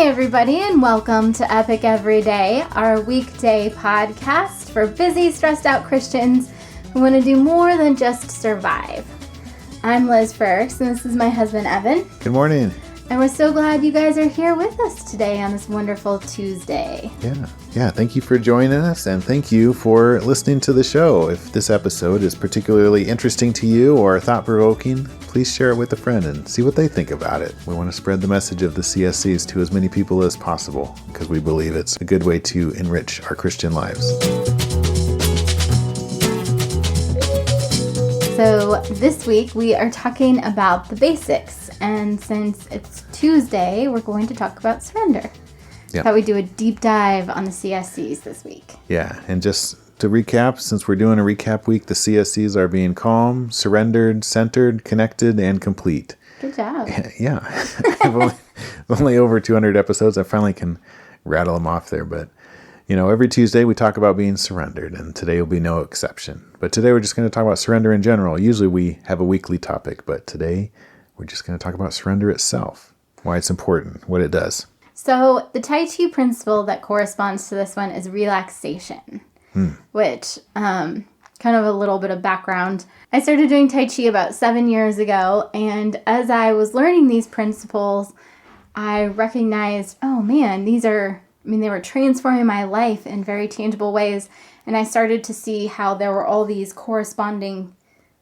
Hey everybody, and welcome to Epic Everyday, our weekday podcast for busy, stressed out Christians who want to do more than just survive. I'm Liz Ferks, and this is my husband Evan. Good morning. And we're so glad you guys are here with us today on this wonderful Tuesday. Yeah. Thank you for joining us, and thank you for listening to the show. If this episode is particularly interesting to you or thought-provoking, please share it with a friend and see what they think about it. We want to spread the message of the CSCs to as many people as possible because we believe it's a good way to enrich our Christian lives. So this week we are talking about the basics, and since it's Tuesday, we're going to talk about surrender. Yeah. Thought we'd do a deep dive on the CSCs this week. Yeah, and just to recap, since we're doing a recap week, the CSCs are being calm, surrendered, centered, connected, and complete. Good job. Yeah. only over 200 episodes. I finally can rattle them off there, but every Tuesday we talk about being surrendered, and today will be no exception. But today we're just going to talk about surrender in general. Usually we have a weekly topic, but today we're just going to talk about surrender itself, why it's important, what it does. So the Tai Chi principle that corresponds to this one is relaxation, which, kind of a little bit of background. I started doing Tai Chi about 7 years ago, and as I was learning these principles, I recognized, oh man, they were transforming my life in very tangible ways. And I started to see how there were all these corresponding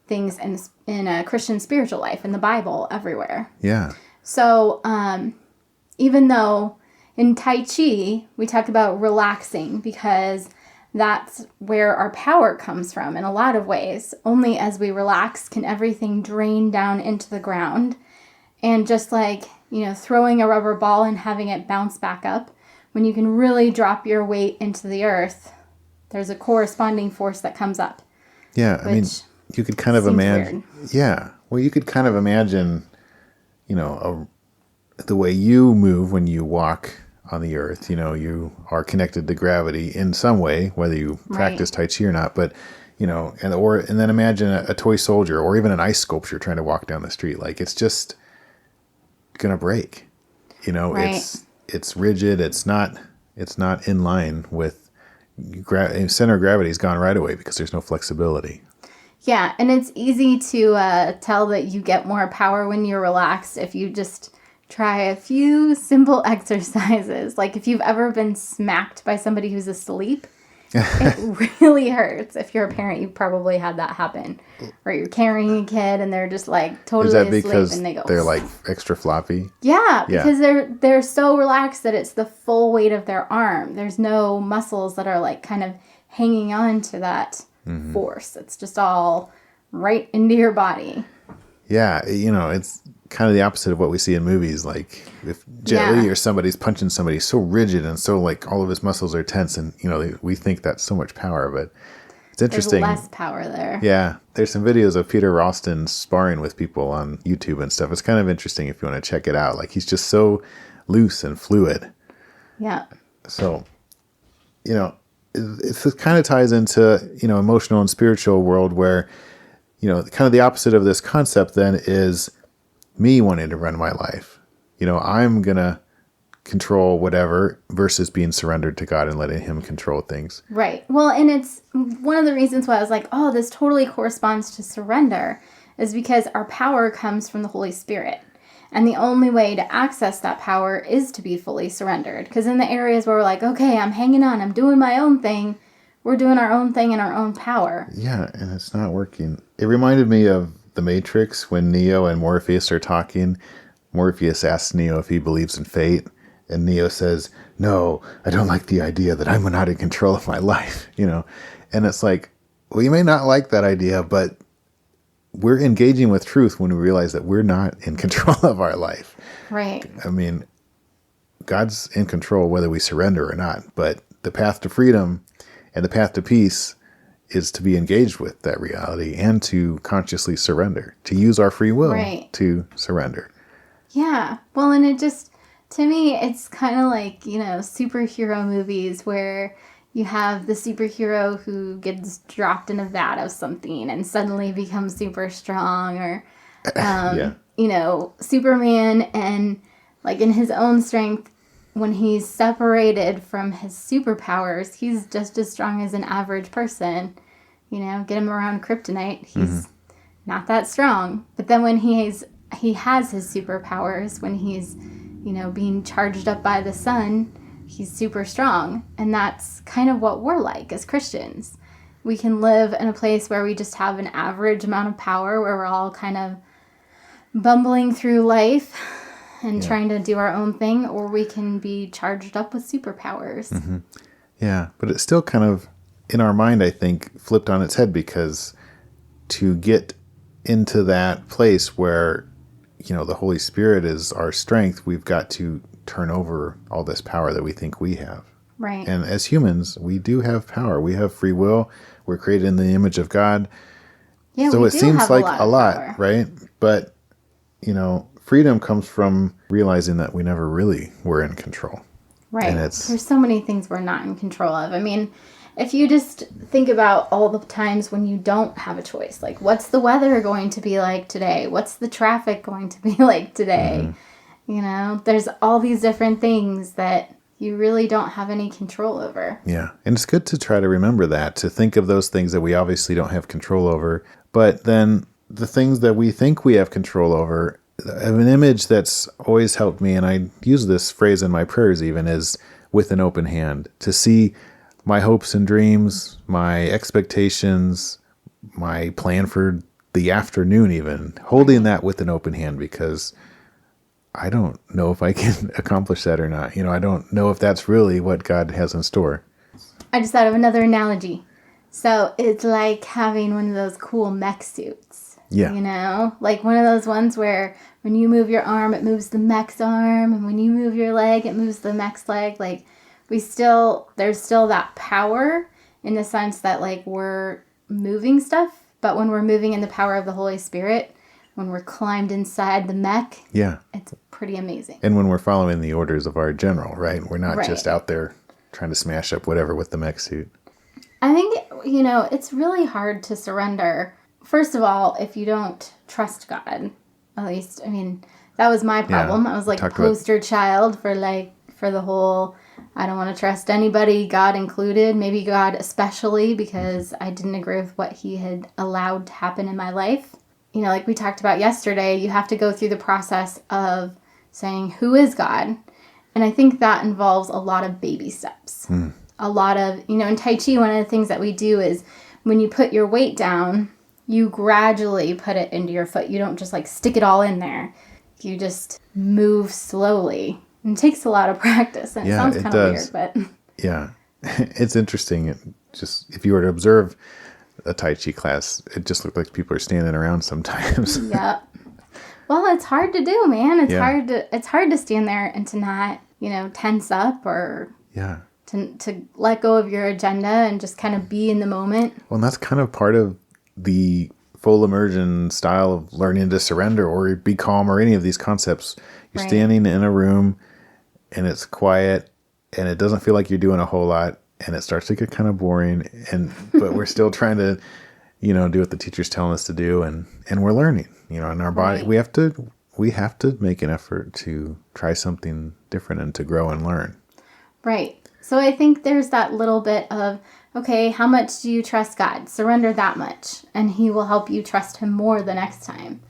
things in a Christian spiritual life, in the Bible, everywhere. Yeah. So even though in Tai Chi, we talk about relaxing because that's where our power comes from in a lot of ways. Only as we relax can everything drain down into the ground. And just like, throwing a rubber ball and having it bounce back up, when you can really drop your weight into the earth, there's a corresponding force that comes up. Yeah, you could kind of imagine. Weird. Yeah, well, you could kind of imagine, the way you move when you walk on the earth. You are connected to gravity in some way, whether you practice Tai Chi or not. But and then imagine a toy soldier or even an ice sculpture trying to walk down the street. Like, it's just gonna break. It's rigid. It's not in line with center of gravity's gone right away because there's no flexibility. Yeah, and it's easy to tell that you get more power when you're relaxed if you just try a few simple exercises. Like if you've ever been smacked by somebody who's asleep, it really hurts. If you're a parent, you probably had that happen. Or you're carrying a kid and they're just like totally asleep and they go. They're like extra floppy? Yeah, because they're so relaxed that it's the full weight of their arm. There's no muscles that are like kind of hanging on to that force. It's just all right into your body. Yeah, it's kind of the opposite of what we see in movies. Like if Jet Li or somebody's punching somebody so rigid and so like all of his muscles are tense, and we think that's so much power, but it's interesting. There's less power there. Yeah, there's some videos of Peter Ralston sparring with people on YouTube and stuff. It's kind of interesting if you want to check it out. Like he's just so loose and fluid. Yeah. So, it kind of ties into emotional and spiritual world where kind of the opposite of this concept then is me wanting to run my life. I'm going to control whatever versus being surrendered to God and letting him control things. Right. Well, and it's one of the reasons why I was like, oh, this totally corresponds to surrender is because our power comes from the Holy Spirit. And the only way to access that power is to be fully surrendered. Because in the areas where we're like, okay, I'm hanging on, I'm doing my own thing, we're doing our own thing in our own power. Yeah, and it's not working. It reminded me of The Matrix when Neo and Morpheus are talking. Morpheus asks Neo if he believes in fate. And Neo says, no, I don't like the idea that I'm not in control of my life. And it's like, well, you may not like that idea, but we're engaging with truth when we realize that we're not in control of our life. Right. God's in control whether we surrender or not. But the path to freedom and the path to peace is to be engaged with that reality and to consciously surrender, to use our free will to surrender. Yeah. Well, and it just, to me, it's kind of like, superhero movies where you have the superhero who gets dropped in a vat of something and suddenly becomes super strong, or, Superman, and like in his own strength when he's separated from his superpowers, he's just as strong as an average person. You know, get him around kryptonite, he's not that strong. But then when he has his superpowers, when he's, you know, being charged up by the sun, he's super strong. And that's kind of what we're like as Christians. We can live in a place where we just have an average amount of power, where we're all kind of bumbling through life and trying to do our own thing, or we can be charged up with superpowers. Mm-hmm. Yeah, but it's still kind of, in our mind, I think, flipped on its head, because to get into that place where, you know, the Holy Spirit is our strength, we've got to turn over all this power that we think we have. Right. And as humans, we do have power. We have free will. We're created in the image of God. Yeah, so we it do seems have like a lot, lot, right? But, you know, freedom comes from realizing that we never really were in control. Right. And there's so many things we're not in control of. I mean, if you just think about all the times when you don't have a choice, like what's the weather going to be like today? What's the traffic going to be like today? You know, there's all these different things that you really don't have any control over. Yeah. And it's good to try to remember that, to think of those things that we obviously don't have control over. But then the things that we think we have control over, an image that's always helped me, and I use this phrase in my prayers even, is with an open hand. To see my hopes and dreams, my expectations, my plan for the afternoon even, holding that with an open hand, because I don't know if I can accomplish that or not. You know, I don't know if that's really what God has in store. I just thought of another analogy. So it's like having one of those cool mech suits. Yeah. You know, like one of those ones where when you move your arm, it moves the mech's arm. And when you move your leg, it moves the mech's leg. Like there's still that power in the sense that like we're moving stuff. But when we're moving in the power of the Holy Spirit, when we're climbed inside the mech, it's pretty amazing. And when we're following the orders of our general, right? We're not just out there trying to smash up whatever with the mech suit. I think, you know, it's really hard to surrender. First of all, if you don't trust God, at least, I mean, that was my problem. I was like a poster child for the whole, I don't want to trust anybody, God included, maybe God especially, because I didn't agree with what he had allowed to happen in my life. You know, like we talked about yesterday, you have to go through the process of saying, who is God? And I think that involves a lot of baby steps. A lot of, you know, in Tai Chi, one of the things that we do is when you put your weight down, you gradually put it into your foot. You don't just like stick it all in there. You just move slowly. And it takes a lot of practice. And it sounds kind of weird, but. Yeah. It's interesting. Just if you were to observe a Tai Chi class, it just looked like people are standing around sometimes. Yeah. Well, it's hard to do, man. It's hard to stand there and to not, you know, tense up or to let go of your agenda and just kind of be in the moment. Well, and that's kind of part of the full immersion style of learning to surrender or be calm or any of these concepts. You're standing in a room and it's quiet and it doesn't feel like you're doing a whole lot. And it starts to get kind of boring, but we're still trying to, you know, do what the teacher's telling us to do, and we're learning, you know, in our body. We have to make an effort to try something different and to grow and learn. Right. So I think there's that little bit of, okay, how much do you trust God? Surrender that much, and he will help you trust him more the next time.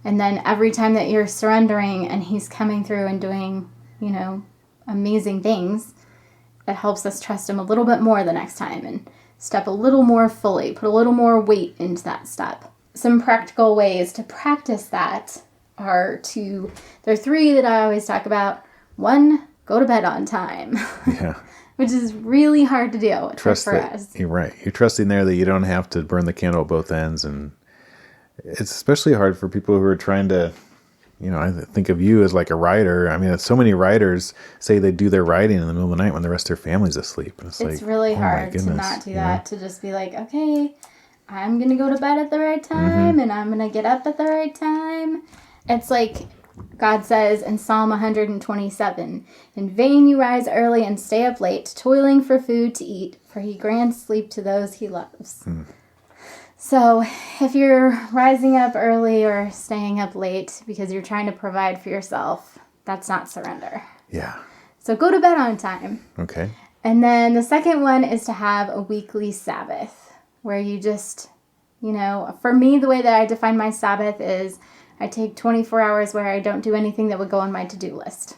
And then every time that you're surrendering and he's coming through and doing, you know, amazing things, that helps us trust him a little bit more the next time and step a little more fully, put a little more weight into that step. Some practical ways to practice that are there are 3 that I always talk about. 1, go to bed on time. Yeah. Which is really hard to do. Trust that us. You're right. You're trusting there that you don't have to burn the candle at both ends. And it's especially hard for people who are trying to, you know, I think of you as like a writer. I mean, so many writers say they do their writing in the middle of the night when the rest of their family's asleep. And it's like, really hard to not do that, to just be like, okay, I'm going to go to bed at the right time and I'm going to get up at the right time. It's like God says in Psalm 127, "In vain you rise early and stay up late, toiling for food to eat, for he grants sleep to those he loves." So if you're rising up early or staying up late because you're trying to provide for yourself, that's not surrender. Yeah. So go to bed on time. Okay. And then the second one is to have a weekly Sabbath where you just, for me, the way that I define my Sabbath is I take 24 hours where I don't do anything that would go on my to-do list.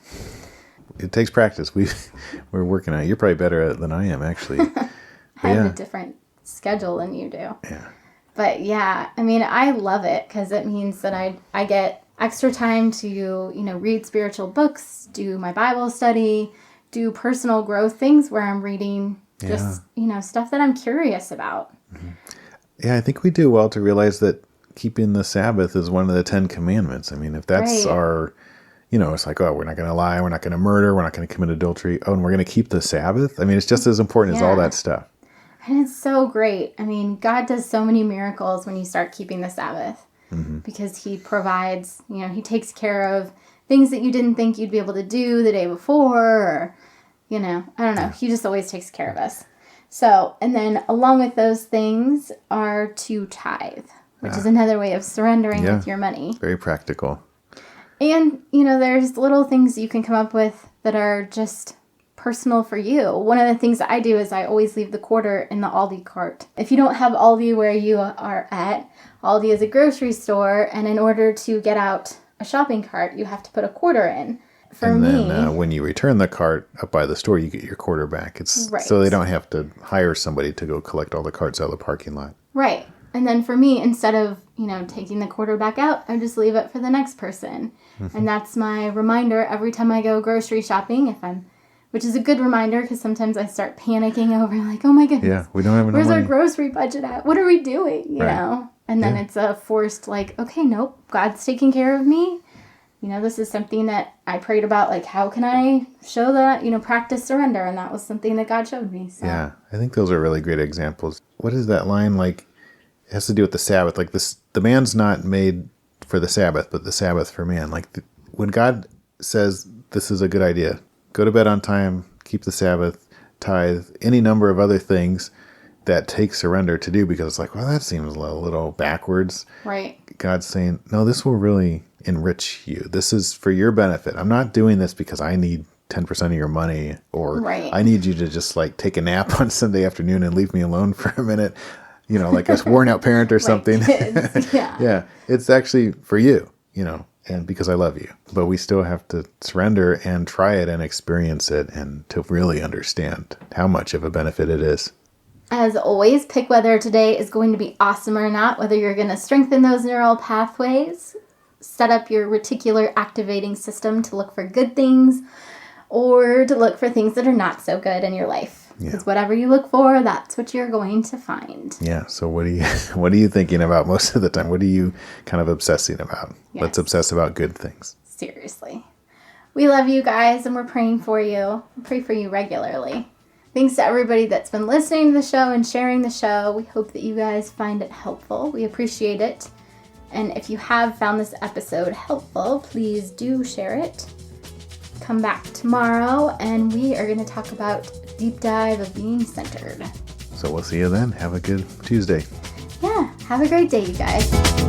It takes practice. We're working on it. You're probably better at it than I am, actually. I have a different schedule than you do. Yeah. But yeah, I love it because it means that I get extra time to, read spiritual books, do my Bible study, do personal growth things where I'm reading just, stuff that I'm curious about. Mm-hmm. Yeah, I think we do well to realize that keeping the Sabbath is one of the 10 commandments. If that's our, it's like, oh, we're not going to lie, we're not going to murder, we're not going to commit adultery. Oh, and we're going to keep the Sabbath. It's just as important as all that stuff. And it's so great. God does so many miracles when you start keeping the Sabbath because he provides, he takes care of things that you didn't think you'd be able to do the day before or, I don't know. He just always takes care of us. So, and then along with those things are to tithe, which is another way of surrendering with your money. Very practical. And, there's little things you can come up with that are just personal for you. One of the things that I do is I always leave the quarter in the Aldi cart. If you don't have Aldi where you are at, Aldi is a grocery store, and in order to get out a shopping cart, you have to put a quarter in. Then when you return the cart up by the store, you get your quarter back. It's so they don't have to hire somebody to go collect all the carts out of the parking lot. Right. And then for me, instead of, taking the quarter back out, I just leave it for the next person. Mm-hmm. And that's my reminder every time I go grocery shopping, which is a good reminder because sometimes I start panicking over like, oh my goodness. Yeah, we don't have enough money. Where's our grocery budget at? What are we doing? You know? And then it's a forced like, okay, nope, God's taking care of me. This is something that I prayed about, like, how can I show that, practice surrender? And that was something that God showed me. So. Yeah, I think those are really great examples. What is that line like? It has to do with the Sabbath. Like the man's not made for the Sabbath, but the Sabbath for man. Like when God says this is a good idea, go to bed on time, keep the Sabbath, tithe, any number of other things that take surrender to do, because it's like, well, that seems a little backwards. Right. God's saying, no, this will really enrich you. This is for your benefit. I'm not doing this because I need 10% of your money, or I need you to just like take a nap on Sunday afternoon and leave me alone for a minute. Like a worn out parent or something. Yeah. It's actually for you, and because I love you. But we still have to surrender and try it and experience it and to really understand how much of a benefit it is. As always, pick whether today is going to be awesome or not, whether you're going to strengthen those neural pathways, set up your reticular activating system to look for good things, or to look for things that are not so good in your life. Because whatever you look for, that's what you're going to find. Yeah. So what are you thinking about most of the time? What are you kind of obsessing about? Yes. Let's obsess about good things. Seriously. We love you guys, and we're praying for you. We pray for you regularly. Thanks to everybody that's been listening to the show and sharing the show. We hope that you guys find it helpful. We appreciate it. And if you have found this episode helpful, please do share it. Come back tomorrow, and we are going to talk about deep dive of being centered. So we'll see you then. Have a good Tuesday. Yeah, have a great day, you guys.